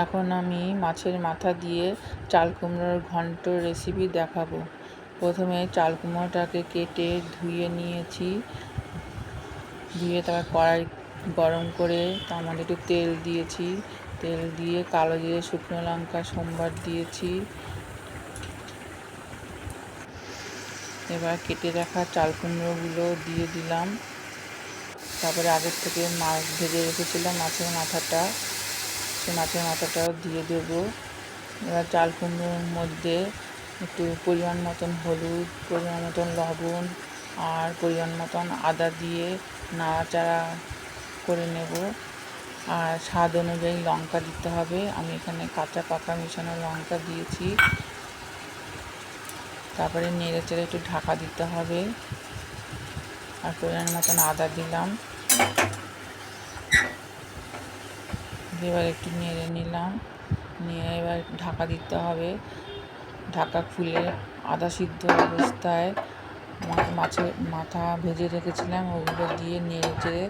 এখন আমি মাছের মাথা দিয়ে চাল কুমড়োর ঘন্ট রেসিপি দেখাবো। প্রথমে চাল কুমড়োটাকে কেটে ধুয়ে নিয়েছি। ধুয়ে তারপর কড়াই গরম করে তার মধ্যে একটু তেল দিয়েছি। তেল দিয়ে কালো জিরে, শুকনো লঙ্কা সোমবার দিয়েছি। এবার কেটে রাখা চাল কুমড়োগুলো দিয়ে দিলাম। তারপরে আগের থেকে মাছ ভেজে রেখেছিলাম মাছের মাথাটা, সেই মাছের মাথাটাও দিয়ে দেবো। এবার চাল কুমড়োর মধ্যে একটু পরিমাণ মতন হলুদ, পরিমাণ মতন লবণ আর পরিমাণ মতন আদা দিয়ে নাড়াচাড়া করে নেব। আর স্বাদ অনুযায়ী লঙ্কা দিতে হবে। আমি এখানে কাঁচা পাকা মেশানো লঙ্কা দিয়েছি। তারপরে নেড়ে চেড়ে একটু ঢাকা দিতে হবে। আর পরিমাণ মতন আদা দিলাম। এবার একটু নেড়ে নিলাম, নিয়ে এবার ঢাকা দিতে হবে। ঢাকা খুলে আদা সিদ্ধ অবস্থায় মাছের মাথা ভেজে রেখেছিলাম ওগুলো দিয়ে নেড়ে চেড়ে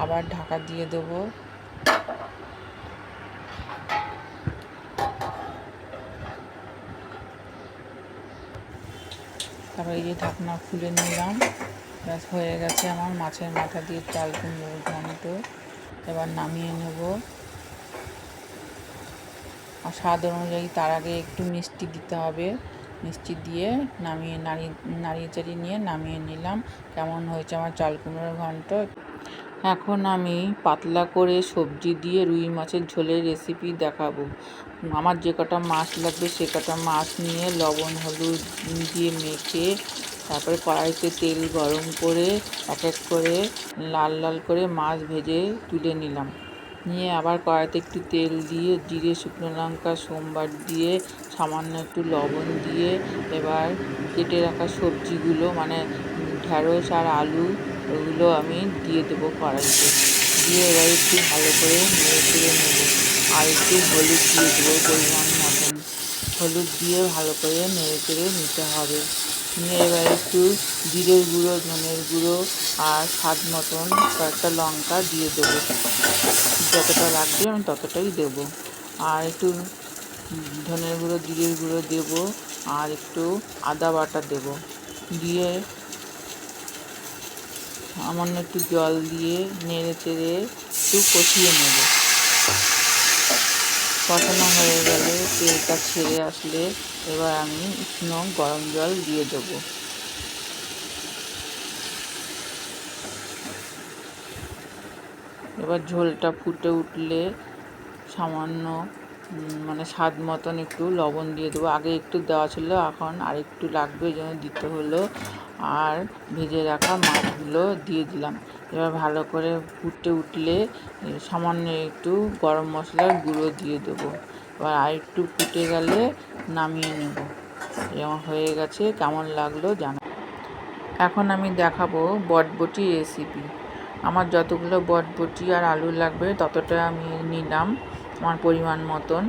আবার ঢাকা দিয়ে দেবো। তারপরে এই যে ঢাকনা খুলে নিলাম। ব্যাস হয়ে গেছে আমার মাছের মাথা দিয়ে চাল কুমড়োর ঘন্ট। এবার নামিয়ে নেব। আর স্বাদ অনুযায়ী তার আগে একটু মিষ্টি দিতে হবে। মিষ্টি দিয়ে নাড়িয়ে চাড়িয়ে নিয়ে নামিয়ে নিলাম। কেমন হয়েছে আমার চাল কুমড়োর ঘন্ট। এখন আমি পাতলা করে সবজি দিয়ে রুই মাছের ঝোলের রেসিপি দেখাবো। আমার যে কটা মাছ লাগবে সে কটা মাছ নিয়ে লবণ হলুদ দিয়ে মেখে তারপরে কড়াইতে তেল গরম করে এক এক করে লাল লাল করে মাছ ভেজে তুলে নিলাম। নিয়ে আবার কড়াইতে একটু তেল দিয়ে জিরে, শুকনো লঙ্কা সোমবার দিয়ে সামান্য একটু লবণ দিয়ে এবার কেটে রাখা সবজিগুলো মানে ঢ্যাঁড়স আর আলু ওগুলো আমি দিয়ে দেবো কড়াইতে। দিয়ে এবার একটু ভালো করে নেড়ে চেড়ে নেবো। আর একটু হলুদ দিয়ে দেবো পরিমাণ মতন। হলুদ দিয়ে ভালো করে নেড়ে চেড়ে নিতে হবে। নিয়ে এবার একটু জিরের গুঁড়ো, ধনের গুঁড়ো আর স্বাদ মতন কয়েকটা লঙ্কা দিয়ে দেবো। যতটা লাগবে আমি ততটাই দেবো। আর একটু ধনের গুঁড়ো, জিরের গুঁড়ো দেবো আর একটু আদা বাটা দেবো। দিয়ে সামান্য একটু জল দিয়ে নেড়ে চেড়ে একটু কষিয়ে নেব। কষানো হয়ে গেলে তেলটা ছেড়ে আসলে এবার আমি উষ্ণ গরম জল দিয়ে দেবো। এবার ঝোলটা ফুটে উঠলে সামান্য মানে স্বাদ মতন একটু লবণ দিয়ে দেবো। আগে একটু দেওয়া ছিল, এখন আর একটু লাগবে, এই জন্য দিতে হলো। আর ভেজে রাখা মাছগুলো দিয়ে দিলাম। এবার ভালো করে ফুটে উঠলে সামান্য একটু গরম মশলার গুঁড়ো দিয়ে দেবো। এবার আর একটু ফুটে গেলে নামিয়ে নেব। যেমন হয়ে গেছে, কেমন লাগলো জানা। এখন আমি দেখাবো বটবটি রেসিপি। আমার যতগুলো বটবটি আর আলু লাগবে ততটা আমি নিলাম আমার পরিমাণ মতন।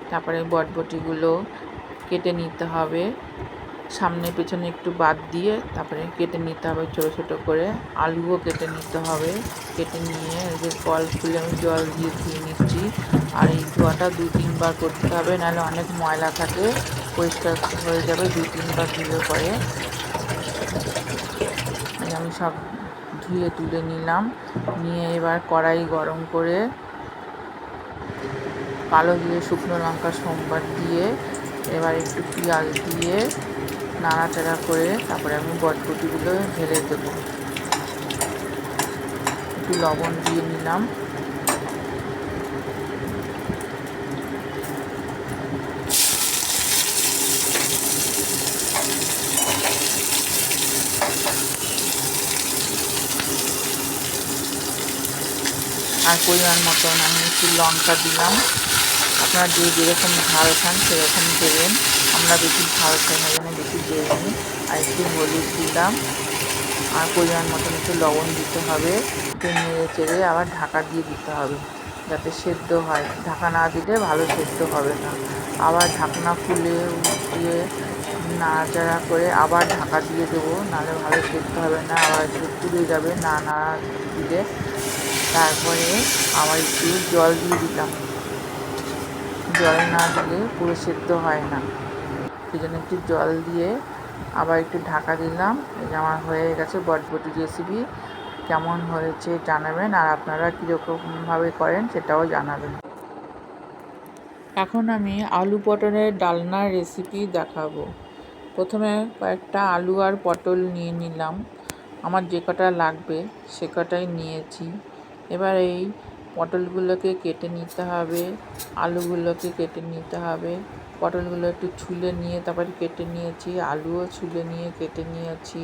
তারপরে বটবটিগুলো কেটে নিতে হবে, সামনে পেছনে একটু বাদ দিয়ে তারপরে কেটে নিতে হবে ছোটো ছোটো করে। আলুও কেটে নিতে হবে। কেটে নিয়ে যে কল খুলে আমি জল দিয়ে ধুয়ে নিচ্ছি। আর এই ধোয়াটা 2-3 বার করতে হবে, নাহলে অনেক ময়লা থাকে, পরিষ্কার হয়ে যাবে 2-3 বার ধুলে পরে। আমি সব ধুয়ে তুলে নিলাম। নিয়ে এবার কড়াই গরম করে কালো জিরে, শুকনো লঙ্কা সোমবার দিয়ে এবার একটু পেঁয়াজ দিয়ে নাড়াচাড়া করে তারপরে আমি বটবটিগুলো ঢেলে দেবো। একটু লবণ দিয়ে নিলাম। আর পরিমাণ মতন আমি একটু লঙ্কা দিলাম। আপনারা যে যেরকম ঝাল খান সেরকম দেবেন। আমরা বেশি ঝাল খাই না, জন্য বেশি দেবেনি। আর একটু হলুদ দিলাম। আর পরিমাণ মতন একটু লবণ দিতে হবে। একটু নেড়ে চেড়ে আবার ঢাকা দিয়ে দিতে হবে যাতে সেদ্ধ হয়। ঢাকা না দিলে ভালো সেদ্ধ হবে না। আবার ঢাকনা খুলে উঠিয়ে নাড়াচাড়া করে আবার ঢাকা দিয়ে দেবো, নাহলে ভালো সেদ্ধ হবে না, আবার একটু পুড়ে যাবে না নাড়া দিলে। তারপরে আবার একটু জল দিয়ে দিলাম। জল না দিলে পুরো সেদ্ধ হয় না। সেই জন্য একটু জল দিয়ে আবার একটু ঢাকা দিলাম। এই যে আমার হয়ে গেছে বটবটি রেসিপি। কেমন হয়েছে জানাবেন, আর আপনারা কীরকমভাবে করেন সেটাও জানাবেন। এখন আমি আলু পটলের ডালনার রেসিপি দেখাবো। প্রথমে কয়েকটা আলু আর পটল নিয়ে নিলাম। আমার যে কটা লাগবে সে কটাই নিয়েছি। এবার এই পটলগুলোকে কেটে নিতে হবে, আলুগুলোকে কেটে নিতে হবে। পটলগুলো একটু ছুলে নিয়ে তারপরে কেটে নিয়েছি, আলুও ছুলে নিয়ে কেটে নিয়েছি।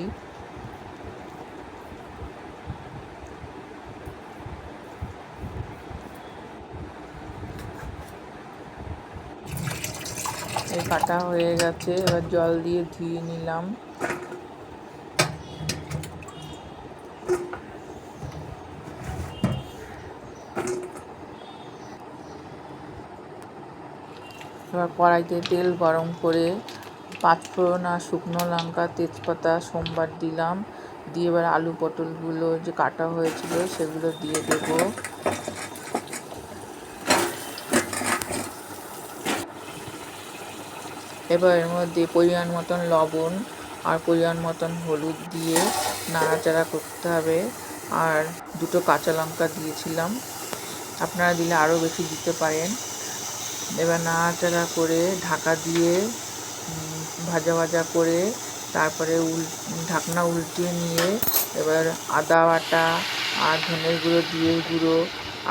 এই কাটা হয়ে গেছে, এবার জল দিয়ে ধুয়ে নিলাম। এবার কড়াইতে তেল গরম করে পাঁচফোড়ন আর শুকনো লঙ্কা, তেজপাতা সোমবার দিলাম। দিয়ে এবার আলু পটলগুলো যে কাটা হয়েছিল সেগুলো দিয়ে দেবো। এবার এর মধ্যে পরিমাণ মতন লবণ আর পরিমাণ মতন হলুদ দিয়ে নাড়াচাড়া করতে হবে। আর দুটো কাঁচা লঙ্কা দিয়েছিলাম, আপনারা দিলে আরও বেশি দিতে পারেন। এবার নাড়াচাড়া করে ঢাকা দিয়ে ভাজা ভাজা করে তারপরে ঢাকনা উল্টিয়ে নিয়ে এবার আদা বাটা আর ধনের গুঁড়ো, জিরের গুঁড়ো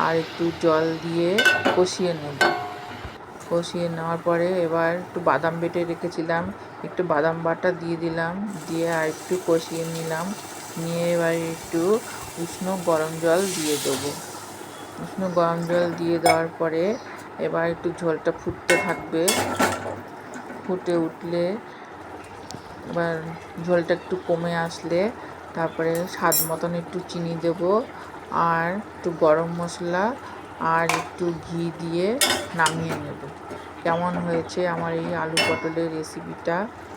আর একটু জল দিয়ে কষিয়ে নেব। কষিয়ে নেওয়ার পরে এবার একটু বাদাম বেটে রেখেছিলাম, একটু বাদাম বাটা দিয়ে দিলাম, দিয়ে আর একটু কষিয়ে নিলাম। নিয়ে এবার একটু উষ্ণ গরম জল দিয়ে দেবো। উষ্ণ গরম জল দিয়ে দেওয়ার পরে এবার একটু ঝোলটা ফুটতে থাকবে। ফুটে উঠলে এবার ঝোলটা একটু কমে আসলে তারপরে স্বাদ মতন একটু চিনি দেব, আর একটু গরম মশলা আর একটু ঘি দিয়ে নামিয়ে নেব। কেমন হয়েছে আমার এই আলু পটলের রেসিপিটা,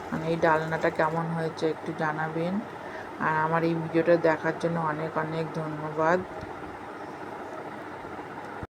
মানে এই ডালনাটা কেমন হয়েছে একটু জানাবেন। আর আমার এই ভিডিওটা দেখার জন্য অনেক অনেক ধন্যবাদ।